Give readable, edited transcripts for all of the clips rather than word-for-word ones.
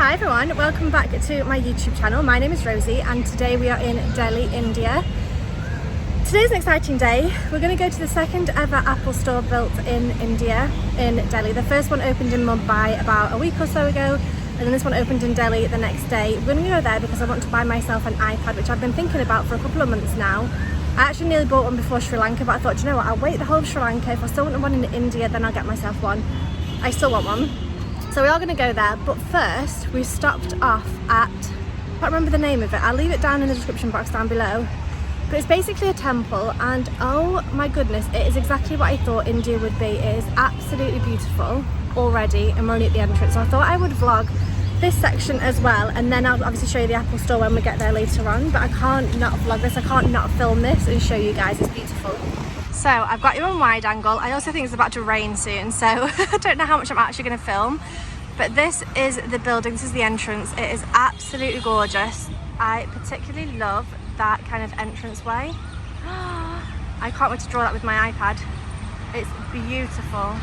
Hi everyone, welcome back to my YouTube channel. My name is Rosie and today we are in Delhi, India. Today's an exciting day. We're going to go to the second ever Apple store built in India, in Delhi. The first one opened in Mumbai about a week or so ago, and then this one opened in Delhi the next day. We're going to go there because I want to buy myself an iPad, which I've been thinking about for a couple of months now. I actually nearly bought one before Sri Lanka, but I thought, you know what, I'll wait the whole of Sri Lanka. If I still want one in India, then I'll get myself one. I still want one. So we are going to go there, but first we stopped off at, I can't remember the name of it, I'll leave it down in the description box down below. But it's basically a temple, and oh my goodness, it is exactly what I thought India would be. It is absolutely beautiful already, and we're only at the entrance. So I thought I would vlog this section as well, and then I'll obviously show you the Apple store when we get there later on. But I can't not vlog this, I can't not film this and show you guys. It's beautiful. So I've got you on wide angle. I also think it's about to rain soon, so I don't know how much I'm actually going to film. But this is the building, this is the entrance. It is absolutely gorgeous. I particularly love that kind of entranceway. I can't wait to draw that with my iPad. It's beautiful.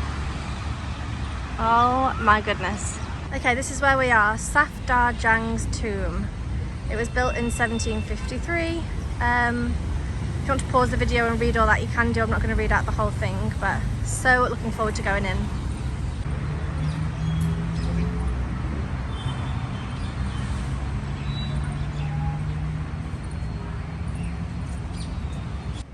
Oh my goodness. Okay, this is where we are, Safdarjung Tomb. It was built in 1753. If you want to pause the video and read all that, you can do. I'm not going to read out the whole thing, but so looking forward to going in.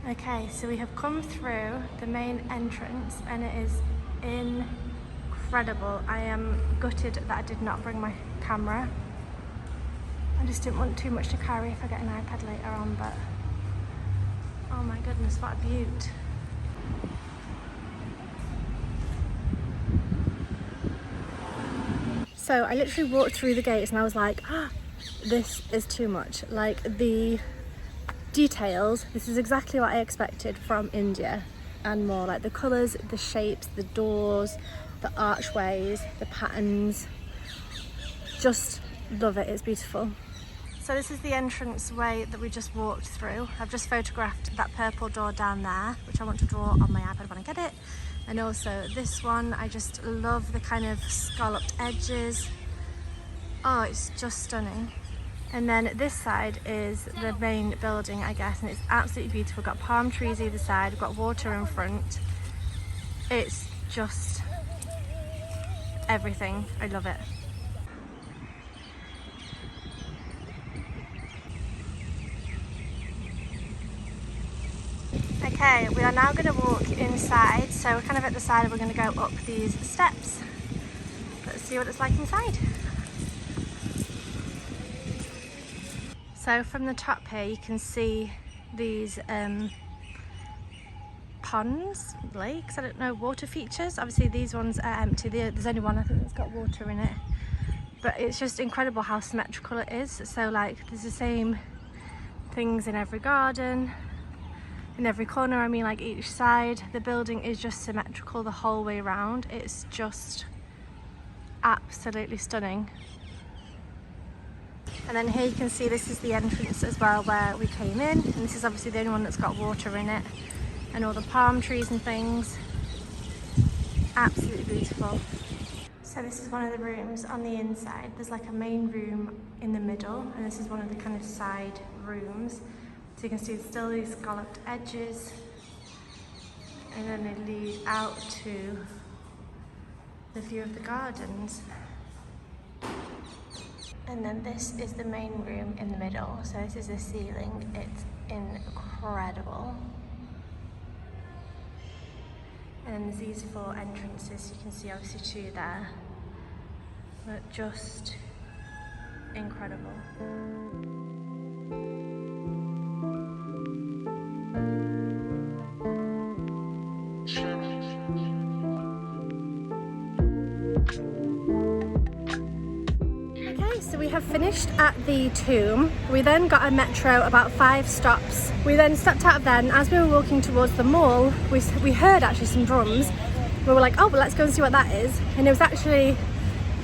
Okay, so we have come through the main entrance and it is incredible. I am gutted that I did not bring my camera. I just didn't want too much to carry if I get an iPad later on, but oh my goodness, what a beaut. So I literally walked through the gates and I was like, this is too much. Like the details, this is exactly what I expected from India and more. Like the colours, the shapes, the doors, the archways, the patterns. Just love it, it's beautiful. So this is the entrance way that we just walked through. I've just photographed that purple door down there, which I want to draw on my iPad when I get it. And also this one, I just love the kind of scalloped edges. Oh, it's just stunning. And then this side is the main building, I guess, and it's absolutely beautiful. We've got palm trees either side, we've got water in front. It's just everything. I love it. Okay, we are now going to walk inside, so we're kind of at the side and we're going to go up these steps. Let's see what it's like inside. So from the top here you can see these ponds, lakes, I don't know, water features. Obviously these ones are empty, there's only one I think that's got water in it. But it's just incredible how symmetrical it is. So like there's the same things in every garden, in every corner, I mean like each side. The building is just symmetrical the whole way around. It's just absolutely stunning. And then here you can see this is the entrance as well where we came in, and this is obviously the only one that's got water in it, and all the palm trees and things. Absolutely beautiful. So this is one of the rooms on the inside. There's like a main room in the middle, and this is one of the kind of side rooms. So you can see still these scalloped edges, and then they lead out to the view of the gardens. And then this is the main room in the middle. So this is the ceiling. It's incredible. And then there's these four entrances. You can see obviously two there, but just incredible. So we have finished at the tomb. We then got a metro about 5 stops. We then stepped out of there, and as we were walking towards the mall, we heard actually some drums. We were like, oh, well, let's go and see what that is. And it was actually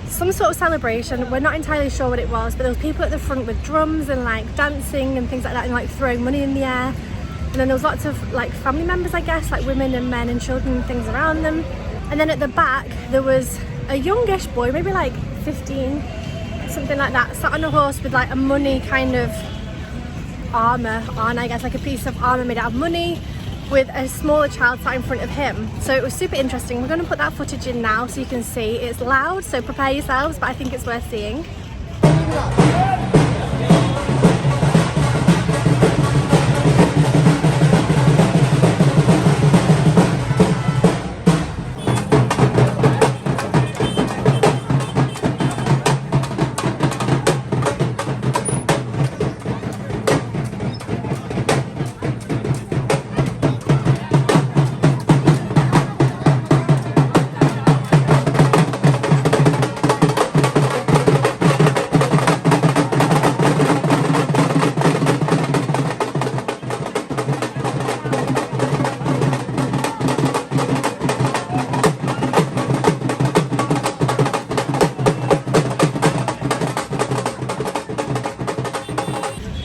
some sort of celebration. We're not entirely sure what it was, but there was people at the front with drums and like dancing and things like that, and like throwing money in the air. And then there was lots of like family members, I guess, like women and men and children and things around them. And then at the back there was a youngish boy, maybe like 15, something like that, sat on a horse with like a money kind of armour on, I guess, like a piece of armour made out of money, with a smaller child sat in front of him. So it was super interesting. We're going to put that footage in now so you can see. It's loud, so prepare yourselves, but I think it's worth seeing.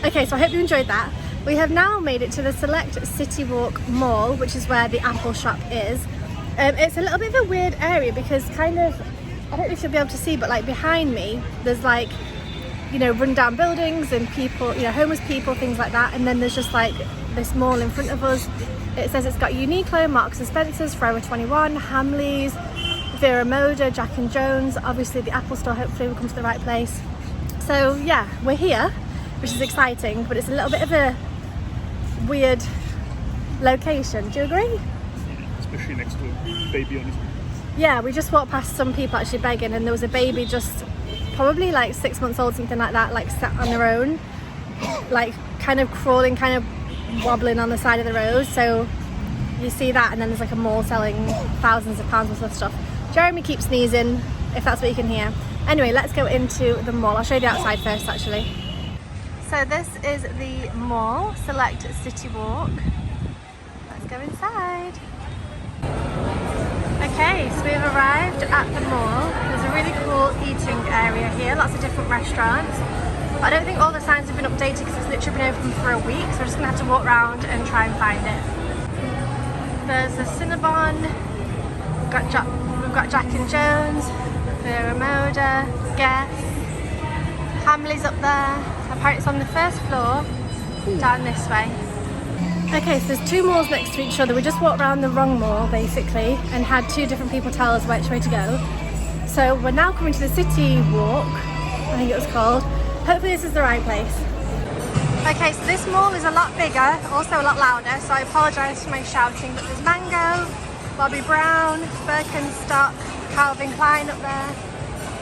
Okay, so I hope you enjoyed that. We have now made it to the Select City Walk Mall, which is where the Apple shop is. It's a little bit of a weird area because kind of, I don't know if you'll be able to see, but like behind me, there's like, you know, rundown buildings and people, you know, homeless people, things like that. And then there's just like this mall in front of us. It says it's got Uniqlo, Marks and Spencer's, Forever 21, Hamleys, Vera Moda, Jack and Jones. Obviously the Apple Store, hopefully we'll come to the right place. So yeah, we're here, which is exciting, but it's a little bit of a weird location. Do you agree? Especially next to a baby on his way. Yeah, we just walked past some people actually begging, and there was a baby just probably like 6 months old, something like that, like sat on their own, like kind of crawling, kind of wobbling on the side of the road. So you see that, and then there's like a mall selling thousands of pounds worth of stuff. Jeremy keeps sneezing, if that's what you can hear. Anyway, let's go into the mall. I'll show you the outside first actually. So this is the mall, Select City Walk. Let's go inside. Okay, so we've arrived at the mall. There's a really cool eating area here, lots of different restaurants. But I don't think all the signs have been updated because it's literally been open for a week, so we're just gonna have to walk around and try and find it. There's a Cinnabon, we've got Jack and Jones, Vera Moda, Guess, Hamleys up there. Apparently it's on the first floor, down this way. Okay, so there's two malls next to each other. We just walked around the wrong mall, basically, and had two different people tell us which way to go. So we're now coming to the City Walk, I think it was called. Hopefully this is the right place. Okay, so this mall is a lot bigger, also a lot louder, so I apologise for my shouting, but there's Mango, Bobby Brown, Birkenstock, Calvin Klein up there.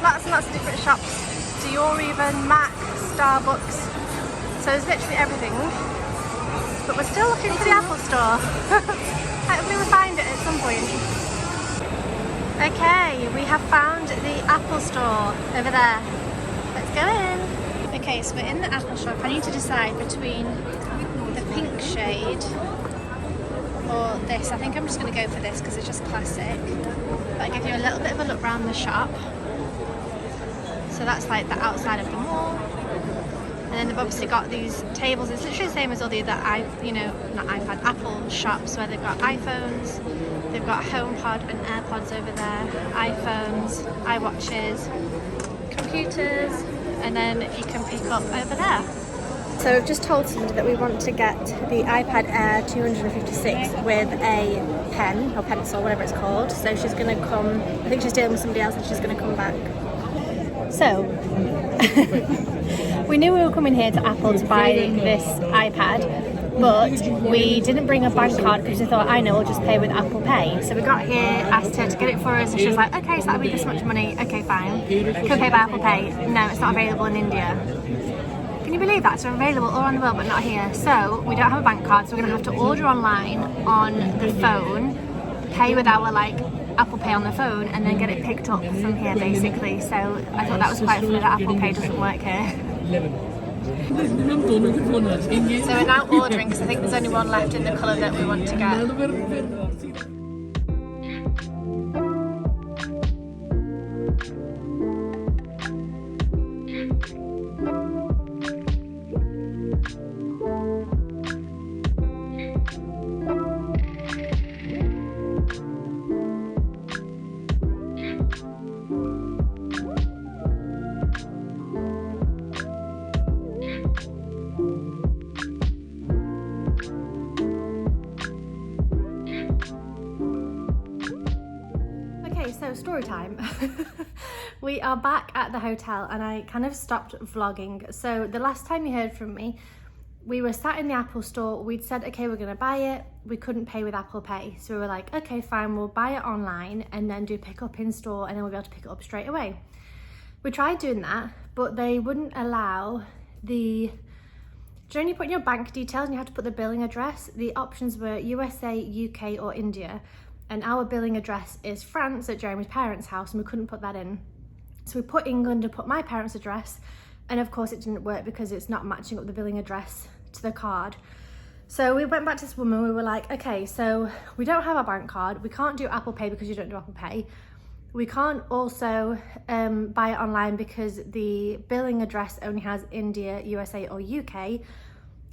Lots and lots of different shops. Dior even, Mac, Starbucks. So there's literally everything. But we're still looking for the Apple Store. Hopefully we'll find it at some point. Okay, we have found the Apple Store over there. Let's go in. Okay, so we're in the Apple shop. I need to decide between the pink shade or this. I think I'm just going to go for this because it's just classic. But I give you a little bit of a look around the shop. So that's like the outside of the mall. And then they've obviously got these tables. It's literally the same as all the other, Apple shops where they've got iPhones, they've got HomePod and AirPods over there, iPhones, iWatches, computers, and then you can pick up over there. So we've just told somebody that we want to get the iPad Air 256 with a pen or pencil, whatever it's called. So she's going to come, I think she's dealing with somebody else and she's going to come back. So, we knew we were coming here to Apple to buy this iPad, but we didn't bring a bank card because we thought, I know, we'll just pay with Apple Pay. So we got here, asked her to get it for us, and she was like, okay, so that'll be this much money, okay, fine. Can pay by Apple Pay? No, it's not available in India. Can you believe that? It's available all around the world, but not here. So we don't have a bank card, so we're going to have to order online on the phone, pay with our, Apple Pay on the phone, and then get it picked up from here basically. So I thought that was quite funny that Apple Pay doesn't work here. So we're now ordering because I think there's only one left in the colour that we want to get. time. We are back at the hotel and I kind of stopped vlogging. So the last time you heard from me, we were sat in the Apple store. We'd said, okay, we're gonna buy it. We couldn't pay with Apple Pay. So we were like, okay, fine, we'll buy it online and then do pick up in store and then we'll be able to pick it up straight away. We tried doing that, but they wouldn't allow the, do you know when you put in your bank details and you have to put the billing address? The options were USA, UK or India. And our billing address is France at Jeremy's parents' house and we couldn't put that in. So we put England and put my parents' address. And of course it didn't work because it's not matching up the billing address to the card. So we went back to this woman, we were like, okay, so we don't have a bank card, we can't do Apple Pay because you don't do Apple Pay. We can't also buy it online because the billing address only has India, USA or UK.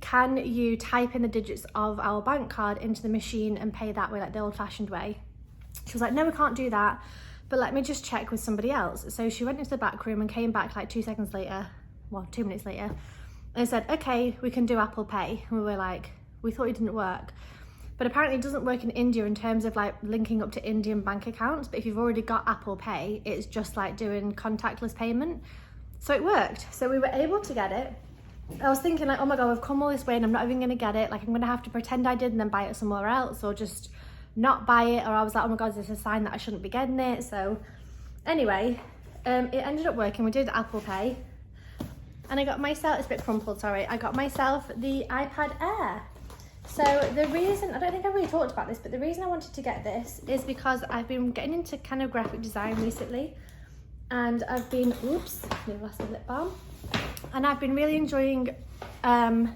Can you type in the digits of our bank card into the machine and pay that way, like the old fashioned way? She was like, no, we can't do that, but let me just check with somebody else. So she went into the back room and came back like 2 seconds later, well, 2 minutes later, and said, okay, we can do Apple Pay. And we were like, we thought it didn't work. But apparently it doesn't work in India in terms of like linking up to Indian bank accounts. But if you've already got Apple Pay, it's just like doing contactless payment. So it worked. So we were able to get it. I was thinking like, oh my God, we've come all this way and I'm not even gonna get it. Like I'm gonna have to pretend I did and then buy it somewhere else or just not buy it. Or I was like, oh my God, is this a sign that I shouldn't be getting it? So anyway, it ended up working. We did Apple Pay. And I got myself, it's a bit crumpled, sorry. I got myself the iPad Air. So the reason, I don't think I really talked about this, but the reason I wanted to get this is because I've been getting into kind of graphic design recently. And I've been, oops, nearly lost the lip balm. And I've been really enjoying, well,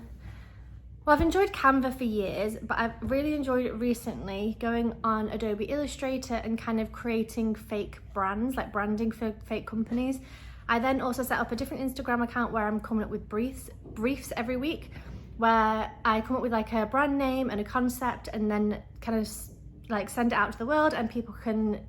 I've enjoyed Canva for years, but I've really enjoyed it recently going on Adobe Illustrator and kind of creating fake brands, like branding for fake companies. I then also set up a different Instagram account where I'm coming up with briefs every week, where I come up with like a brand name and a concept and then kind of like send it out to the world and people can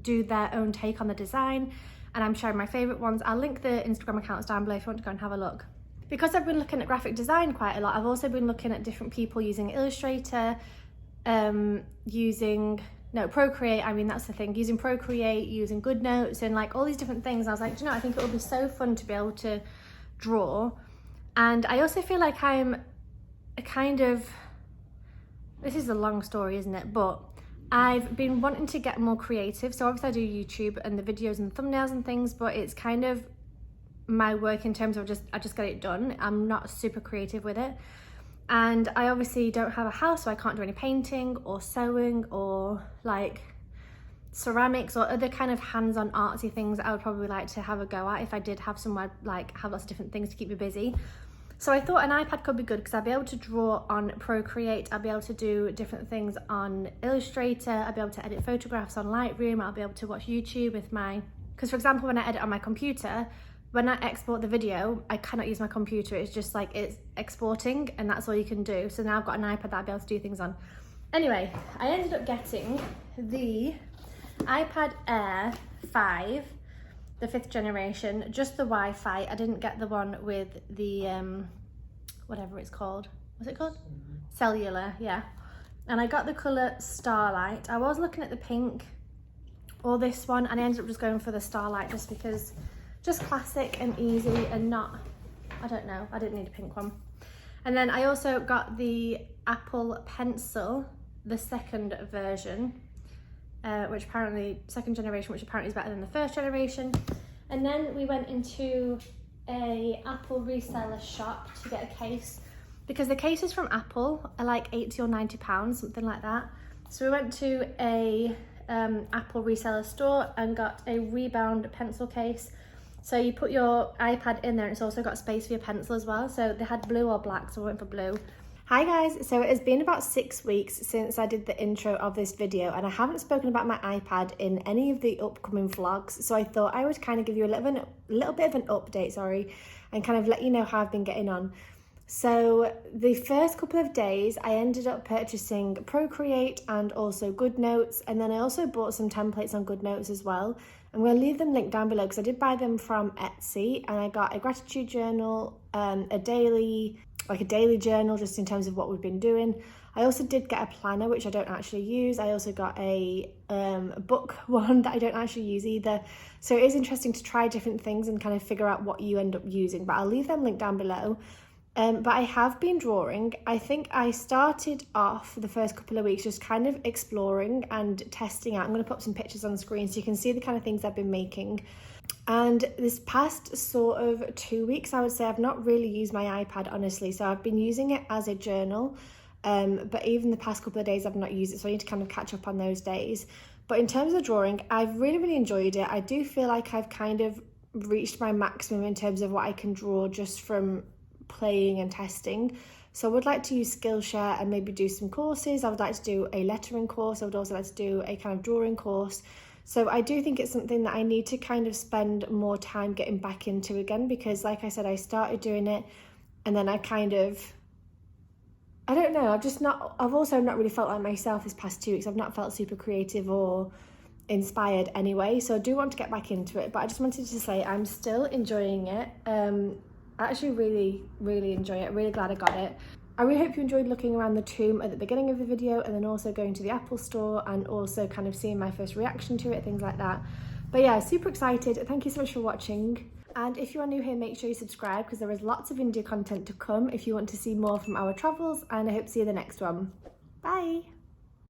do their own take on the design. And I'm sharing my favorite ones. I'll link the Instagram accounts down below if you want to go and have a look. Because I've been looking at graphic design quite a lot, I've also been looking at different people using Illustrator, Procreate, I mean, that's the thing, using Procreate, using GoodNotes and like all these different things. And I was like, do you know, I think it would be so fun to be able to draw. And I also feel like I'm a kind of, this is a long story, isn't it? But I've been wanting to get more creative. So obviously I do YouTube and the videos and thumbnails and things, but it's kind of my work in terms of I just get it done. I'm not super creative with it. And I obviously don't have a house, so I can't do any painting or sewing or like ceramics or other kind of hands-on artsy things that I would probably like to have a go at if I did have somewhere, like have lots of different things to keep me busy. So I thought an iPad could be good because I'd be able to draw on Procreate, I'll be able to do different things on Illustrator, I'll be able to edit photographs on Lightroom, I'll be able to watch YouTube with because for example, when I edit on my computer, when I export the video, I cannot use my computer. It's just like it's exporting and that's all you can do. So now I've got an iPad that I'll be able to do things on. Anyway, I ended up getting the iPad Air 5, the 5th generation, just the Wi-Fi. I didn't get the one with the, whatever it's called. What's it called? Cellular, yeah. And I got the colour Starlight. I was looking at the pink or this one and I ended up just going for the Starlight just because just classic and easy and not, I don't know, I didn't need a pink one. And then I also got the Apple Pencil, the 2nd version, which apparently, 2nd generation, which apparently is better than the 1st generation. And then we went into a Apple reseller shop to get a case because the cases from Apple are like 80 or 90 pounds, something like that. So we went to a Apple reseller store and got a Rebound pencil case. So you put your iPad in there and it's also got space for your pencil as well. So they had blue or black, so I went for blue. Hi guys, so it has been about 6 weeks since I did the intro of this video and I haven't spoken about my iPad in any of the upcoming vlogs. So I thought I would kind of give you a little bit of an update, and kind of let you know how I've been getting on. So the first couple of days I ended up purchasing Procreate and also GoodNotes, and then I also bought some templates on GoodNotes as well. I'm going to leave them linked down below because I did buy them from Etsy and I got a gratitude journal, a daily like a daily journal just in terms of what we've been doing. I also did get a planner, which I don't actually use. I also got a book one that I don't actually use either. So it is interesting to try different things and kind of figure out what you end up using, but I'll leave them linked down below. But I have been drawing. I think I started off the first couple of weeks just kind of exploring and testing out. I'm going to put some pictures on the screen so you can see the kind of things I've been making. And this past sort of 2 weeks, I would say I've not really used my iPad, honestly. So I've been using it as a journal. But even the past couple of days I've not used it, so I need to kind of catch up on those days. But in terms of drawing, I've really enjoyed it. I do feel like I've kind of reached my maximum in terms of what I can draw just from playing and testing. So I would like to use Skillshare and maybe do some courses. I would like to do a lettering course. I would also like to do a kind of drawing course. So I do think it's something that I need to kind of spend more time getting back into again, because like I said, I started doing it and then I don't know, I've also not really felt like myself this past 2 weeks. I've not felt super creative or inspired anyway, so I do want to get back into it. But I just wanted to say I'm still enjoying it. I actually really enjoy it. Really glad I got it. I really hope you enjoyed looking around the tomb at the beginning of the video, and then also going to the Apple Store and also kind of seeing my first reaction to it, things like that. But yeah, super excited. Thank you so much for watching. And if you are new here, make sure you subscribe, because there is lots of India content to come if you want to see more from our travels, and I hope to see you in the next one. Bye!